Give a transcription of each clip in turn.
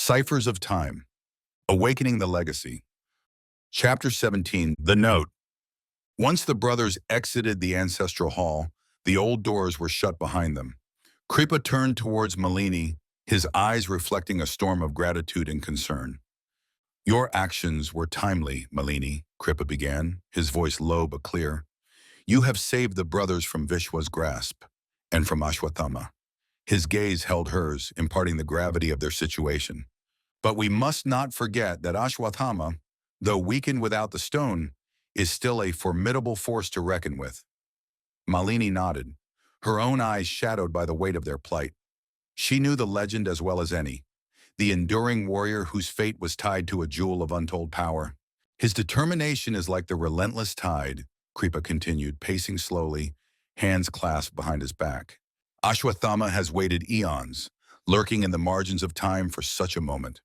Ciphers of Time, Awakening the Legacy. Chapter 17, The Note. Once the brothers exited the ancestral hall, the old doors were shut behind them. Kripa turned towards Malini, his eyes reflecting a storm of gratitude and concern. Your actions were timely, Malini, Kripa began, his voice low but clear. You have saved the brothers from Vishwa's grasp, and from Ashwatthama. His gaze held hers, imparting the gravity of their situation. But we must not forget that Ashwatthama, though weakened without the stone, is still a formidable force to reckon with. Malini nodded, her own eyes shadowed by the weight of their plight. She knew the legend as well as any, the enduring warrior whose fate was tied to a jewel of untold power. His determination is like the relentless tide, Kripa continued, pacing slowly, hands clasped behind his back. Ashwatthama has waited eons, lurking in the margins of time for such a moment.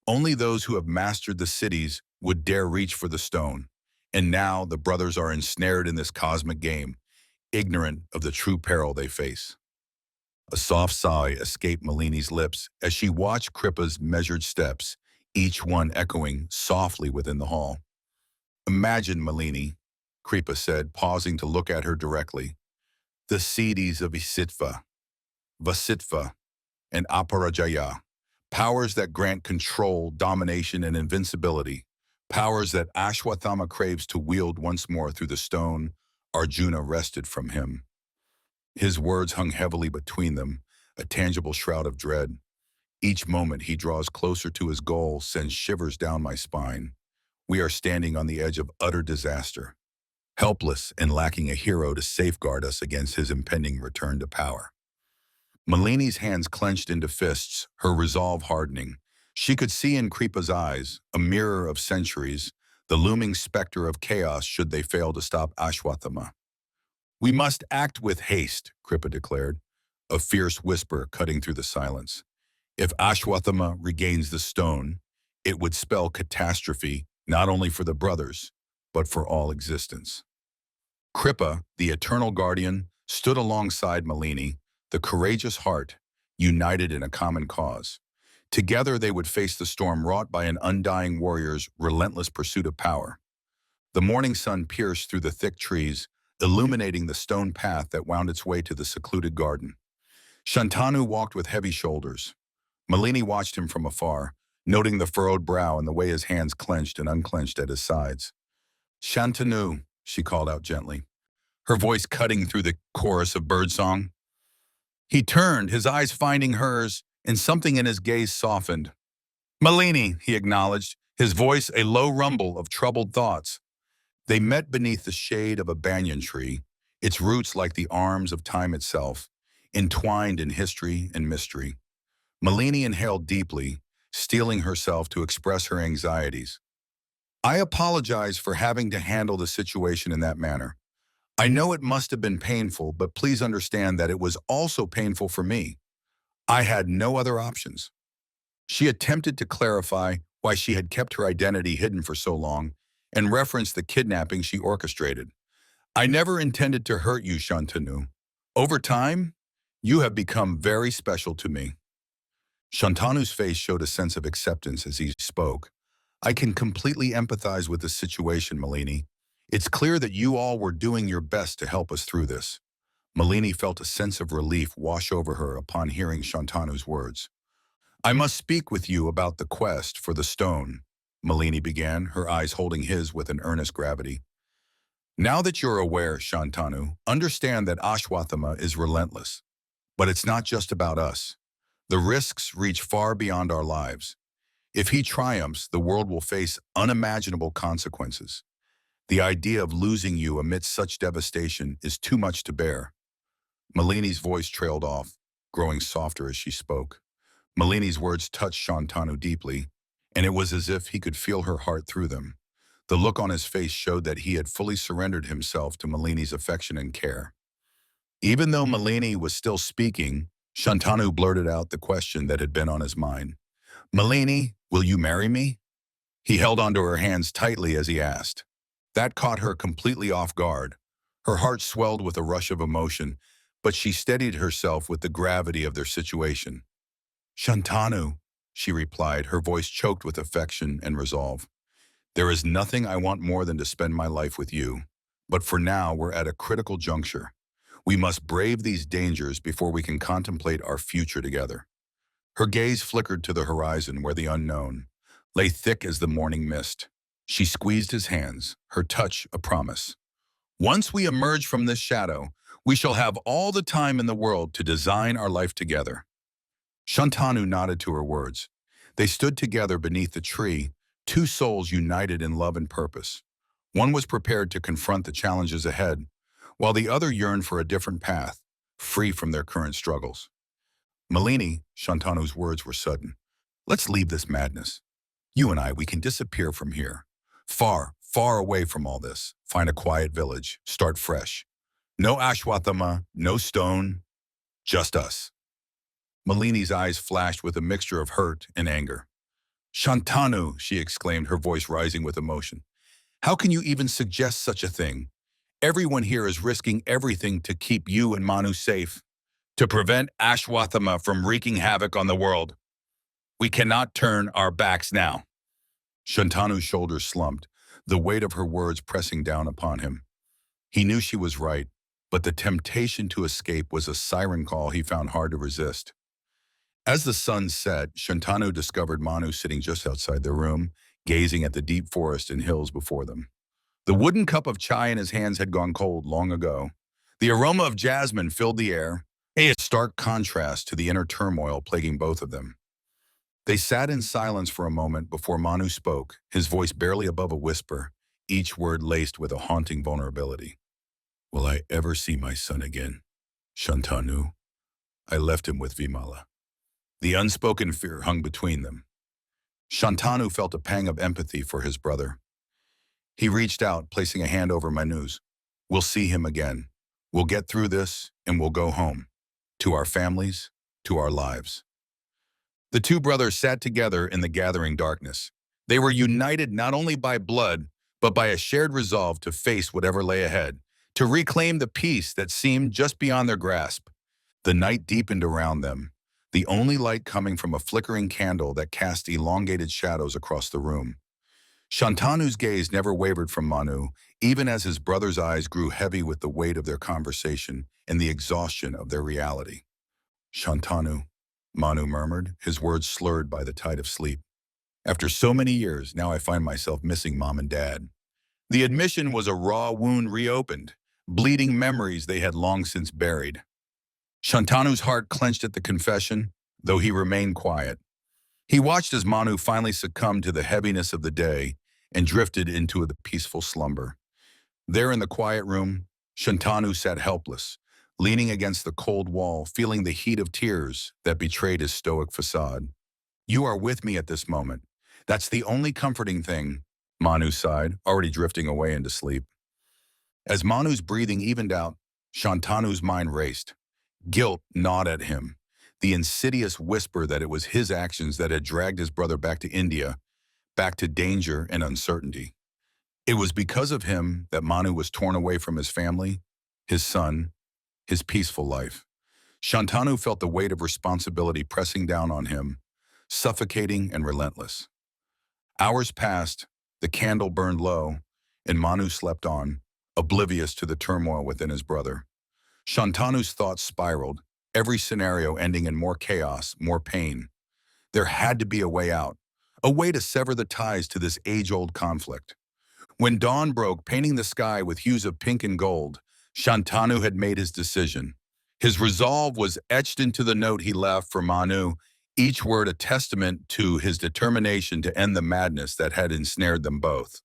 Only those who have mastered the cities would dare reach for the stone. And now the brothers are ensnared in this cosmic game, ignorant of the true peril they face. A soft sigh escaped Malini's lips as she watched Kripa's measured steps, each one echoing softly within the hall. Imagine, Malini, Kripa said, pausing to look at her directly. The Siddhis of Isitva, Vasitva, and Aparajaya, powers that grant control, domination, and invincibility, powers that Ashwatthama craves to wield once more through the stone Arjuna wrested from him. His words hung heavily between them, a tangible shroud of dread. Each moment he draws closer to his goal sends shivers down my spine. We are standing on the edge of utter disaster, helpless and lacking a hero to safeguard us against his impending return to power. Malini's hands clenched into fists, her resolve hardening. She could see in Kripa's eyes, a mirror of centuries, the looming specter of chaos should they fail to stop Ashwatthama. We must act with haste, Kripa declared, a fierce whisper cutting through the silence. If Ashwatthama regains the stone, it would spell catastrophe not only for the brothers, but for all existence. Kripa, the eternal guardian, stood alongside Malini, the courageous heart, united in a common cause. Together they would face the storm wrought by an undying warrior's relentless pursuit of power. The morning sun pierced through the thick trees, illuminating the stone path that wound its way to the secluded garden. Shantanu walked with heavy shoulders. Malini watched him from afar, noting the furrowed brow and the way his hands clenched and unclenched at his sides. Shantanu, she called out gently, her voice cutting through the chorus of birdsong. He turned, his eyes finding hers, and something in his gaze softened. Malini, he acknowledged, his voice a low rumble of troubled thoughts. They met beneath the shade of a banyan tree, its roots like the arms of time itself, entwined in history and mystery. Malini inhaled deeply, steeling herself to express her anxieties. I apologize for having to handle the situation in that manner. I know it must have been painful, but please understand that it was also painful for me. I had no other options. She attempted to clarify why she had kept her identity hidden for so long and referenced the kidnapping she orchestrated. I never intended to hurt you, Shantanu. Over time, you have become very special to me. Shantanu's face showed a sense of acceptance as he spoke. I can completely empathize with the situation, Malini. It's clear that you all were doing your best to help us through this. Malini felt a sense of relief wash over her upon hearing Shantanu's words. I must speak with you about the quest for the stone, Malini began, her eyes holding his with an earnest gravity. Now that you're aware, Shantanu, understand that Ashwatthama is relentless. But it's not just about us. The risks reach far beyond our lives. If he triumphs, the world will face unimaginable consequences. The idea of losing you amidst such devastation is too much to bear. Malini's voice trailed off, growing softer as she spoke. Malini's words touched Shantanu deeply, and it was as if he could feel her heart through them. The look on his face showed that he had fully surrendered himself to Malini's affection and care. Even though Malini was still speaking, Shantanu blurted out the question that had been on his mind. Malini, will you marry me? He held onto her hands tightly as he asked. That caught her completely off guard. Her heart swelled with a rush of emotion, but she steadied herself with the gravity of their situation. Shantanu, she replied, her voice choked with affection and resolve. There is nothing I want more than to spend my life with you. But for now, we're at a critical juncture. We must brave these dangers before we can contemplate our future together. Her gaze flickered to the horizon where the unknown lay thick as the morning mist. She squeezed his hands, her touch a promise. Once we emerge from this shadow, we shall have all the time in the world to design our life together. Shantanu nodded to her words. They stood together beneath the tree, two souls united in love and purpose. One was prepared to confront the challenges ahead, while the other yearned for a different path, free from their current struggles. Malini, Shantanu's words were sudden. Let's leave this madness. You and I, we can disappear from here. Far, far away from all this. Find a quiet village. Start fresh. No ashwatthama, no stone, just us. Malini's eyes flashed with a mixture of hurt and anger. Shantanu, she exclaimed, her voice rising with emotion. How can you even suggest such a thing? Everyone here is risking everything to keep you and Manu safe, to prevent Ashwathama from wreaking havoc on the world. We cannot turn our backs now. Shantanu's shoulders slumped, the weight of her words pressing down upon him. He knew she was right, but the temptation to escape was a siren call he found hard to resist. As the sun set, Shantanu discovered Manu sitting just outside their room, gazing at the deep forest and hills before them. The wooden cup of chai in his hands had gone cold long ago. The aroma of jasmine filled the air, a stark contrast to the inner turmoil plaguing both of them. They sat in silence for a moment before Manu spoke, his voice barely above a whisper, each word laced with a haunting vulnerability. Will I ever see my son again? Shantanu. I left him with Vimala. The unspoken fear hung between them. Shantanu felt a pang of empathy for his brother. He reached out, placing a hand over Manu's. We'll see him again. We'll get through this, and we'll go home. To our families, to our lives. The two brothers sat together in the gathering darkness. They were united not only by blood, but by a shared resolve to face whatever lay ahead, to reclaim the peace that seemed just beyond their grasp. The night deepened around them, the only light coming from a flickering candle that cast elongated shadows across the room. Shantanu's gaze never wavered from Manu, even as his brother's eyes grew heavy with the weight of their conversation and the exhaustion of their reality. Shantanu, Manu murmured, his words slurred by the tide of sleep. After so many years, now I find myself missing Mom and Dad. The admission was a raw wound reopened, bleeding memories they had long since buried. Shantanu's heart clenched at the confession, though he remained quiet. He watched as Manu finally succumbed to the heaviness of the day and drifted into a peaceful slumber. There in the quiet room, Shantanu sat helpless, leaning against the cold wall, feeling the heat of tears that betrayed his stoic facade. You are with me at this moment. That's the only comforting thing, Manu sighed, already drifting away into sleep. As Manu's breathing evened out, Shantanu's mind raced. Guilt gnawed at him, the insidious whisper that it was his actions that had dragged his brother back to India, back to danger and uncertainty. It was because of him that Manu was torn away from his family, his son, his peaceful life. Shantanu felt the weight of responsibility pressing down on him, suffocating and relentless. Hours passed, the candle burned low, and Manu slept on, oblivious to the turmoil within his brother. Shantanu's thoughts spiraled, every scenario ending in more chaos, more pain. There had to be a way out, a way to sever the ties to this age-old conflict. When dawn broke, painting the sky with hues of pink and gold, Shantanu had made his decision. His resolve was etched into the note he left for Manu, each word a testament to his determination to end the madness that had ensnared them both.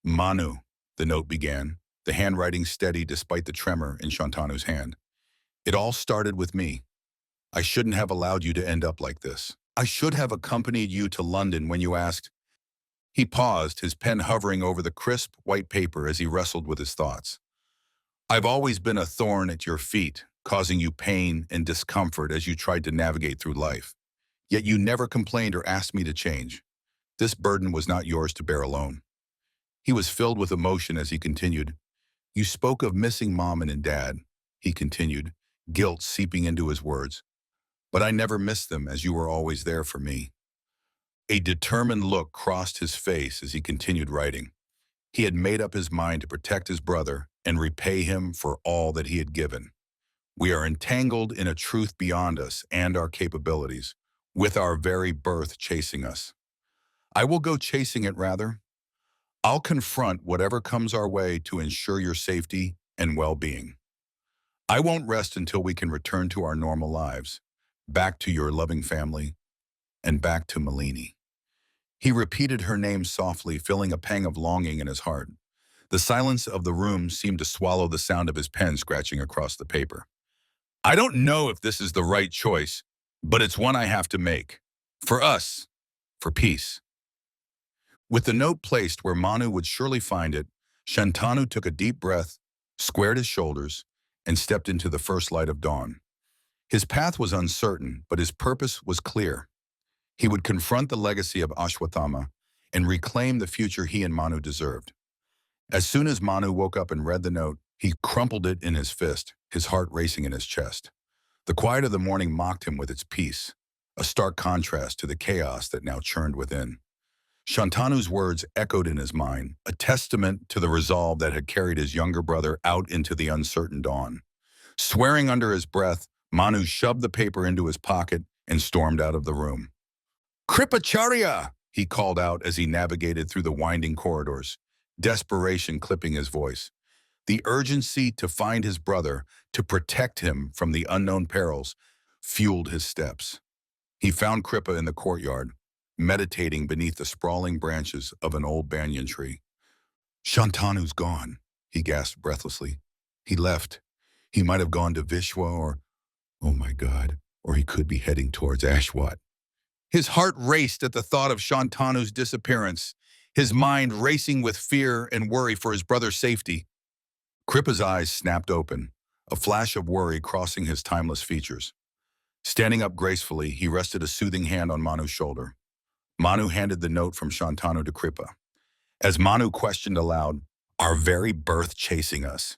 Manu, the note began, the handwriting steady despite the tremor in Shantanu's hand. It all started with me. I shouldn't have allowed you to end up like this. I should have accompanied you to London when you asked. He paused, his pen hovering over the crisp, white paper as he wrestled with his thoughts. I've always been a thorn at your feet, causing you pain and discomfort as you tried to navigate through life. Yet you never complained or asked me to change. This burden was not yours to bear alone. He was filled with emotion as he continued. You spoke of missing Mom and Dad, he continued, guilt seeping into his words. But I never missed them as you were always there for me. A determined look crossed his face as he continued writing. He had made up his mind to protect his brother and repay him for all that he had given. We are entangled in a truth beyond us and our capabilities, with our very birth chasing us. I will go chasing it rather. I'll confront whatever comes our way to ensure your safety and well-being. I won't rest until we can return to our normal lives, back to your loving family, and back to Malini. He repeated her name softly, feeling a pang of longing in his heart. The silence of the room seemed to swallow the sound of his pen scratching across the paper. I don't know if this is the right choice, but it's one I have to make. For us, for peace. With the note placed where Manu would surely find it, Shantanu took a deep breath, squared his shoulders, and stepped into the first light of dawn. His path was uncertain, but his purpose was clear. He would confront the legacy of Ashwatthama and reclaim the future he and Manu deserved. As soon as Manu woke up and read the note, he crumpled it in his fist, his heart racing in his chest. The quiet of the morning mocked him with its peace, a stark contrast to the chaos that now churned within. Shantanu's words echoed in his mind, a testament to the resolve that had carried his younger brother out into the uncertain dawn. Swearing under his breath, Manu shoved the paper into his pocket and stormed out of the room. Kripacharya! He called out as he navigated through the winding corridors, desperation clipping his voice. The urgency to find his brother, to protect him from the unknown perils, fueled his steps. He found Kripa in the courtyard, meditating beneath the sprawling branches of an old banyan tree. Shantanu's gone, he gasped breathlessly. He left. He might have gone to Vishwa or, oh my God, or he could be heading towards Ashwat. His heart raced at the thought of Shantanu's disappearance, his mind racing with fear and worry for his brother's safety. Kripa's eyes snapped open, a flash of worry crossing his timeless features. Standing up gracefully, he rested a soothing hand on Manu's shoulder. Manu handed the note from Shantanu to Kripa. As Manu questioned aloud, our very birth chasing us.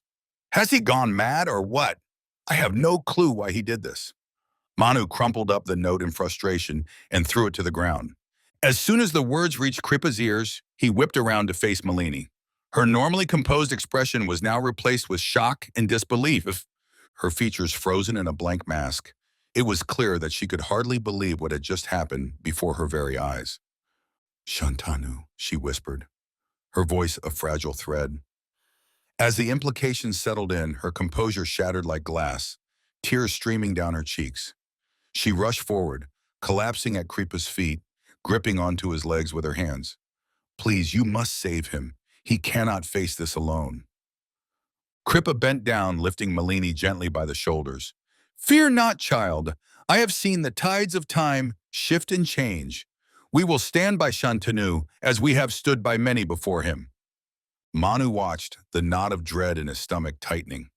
Has he gone mad or what? I have no clue why he did this. Manu crumpled up the note in frustration and threw it to the ground. As soon as the words reached Kripa's ears, he whipped around to face Malini. Her normally composed expression was now replaced with shock and disbelief, her features frozen in a blank mask. It was clear that she could hardly believe what had just happened before her very eyes. Shantanu, she whispered, her voice a fragile thread. As the implications settled in, her composure shattered like glass, tears streaming down her cheeks. She rushed forward, collapsing at Kripa's feet, gripping onto his legs with her hands. Please, you must save him. He cannot face this alone. Kripa bent down, lifting Malini gently by the shoulders. Fear not, child. I have seen the tides of time shift and change. We will stand by Shantanu as we have stood by many before him. Manu watched, the knot of dread in his stomach tightening.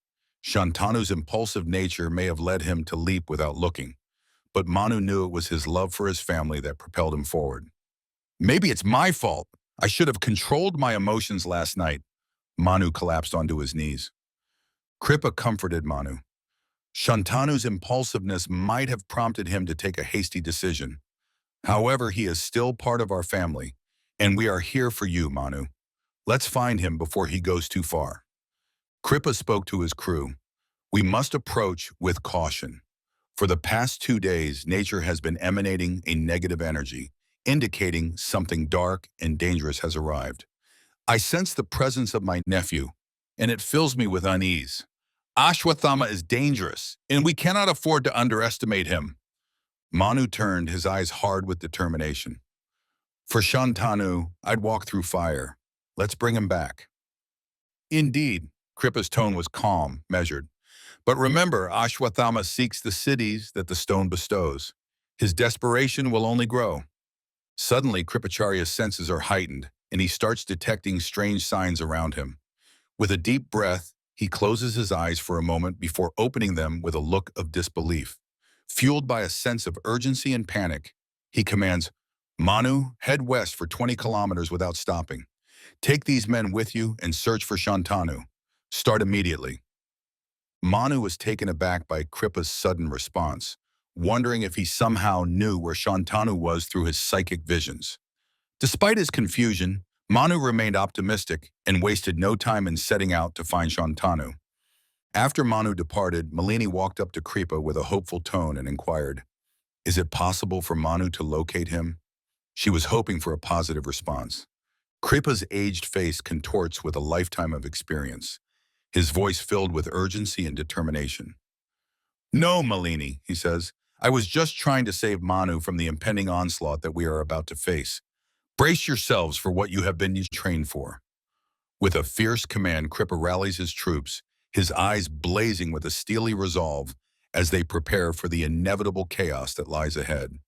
Shantanu's impulsive nature may have led him to leap without looking, but Manu knew it was his love for his family that propelled him forward. Maybe it's my fault. I should have controlled my emotions last night. Manu collapsed onto his knees. Kripa comforted Manu. Shantanu's impulsiveness might have prompted him to take a hasty decision. However, he is still part of our family, and we are here for you, Manu. Let's find him before he goes too far. Kripa spoke to his crew. We must approach with caution. For the past 2 days, nature has been emanating a negative energy, indicating something dark and dangerous has arrived. I sense the presence of my nephew, and it fills me with unease. Ashwatthama is dangerous, and we cannot afford to underestimate him. Manu turned, his eyes hard with determination. For Shantanu, I'd walk through fire. Let's bring him back. Indeed, Kripa's tone was calm, measured. But remember, Ashwatthama seeks the cities that the stone bestows. His desperation will only grow. Suddenly, Kripacharya's senses are heightened, and he starts detecting strange signs around him. With a deep breath, he closes his eyes for a moment before opening them with a look of disbelief. Fueled by a sense of urgency and panic, he commands, Manu, head west for 20 kilometers without stopping. Take these men with you and search for Shantanu. Start immediately. Manu was taken aback by Kripa's sudden response. wondering if he somehow knew where Shantanu was through his psychic visions. Despite his confusion, Manu remained optimistic and wasted no time in setting out to find Shantanu. After Manu departed, Malini walked up to Kripa with a hopeful tone and inquired, "Is it possible for Manu to locate him?" She was hoping for a positive response. Kripa's aged face contorts with a lifetime of experience, his voice filled with urgency and determination. "No, Malini," he says. "I was just trying to save Manu from the impending onslaught that we are about to face. Brace yourselves for what you have been trained for." With a fierce command, Kripa rallies his troops, his eyes blazing with a steely resolve as they prepare for the inevitable chaos that lies ahead.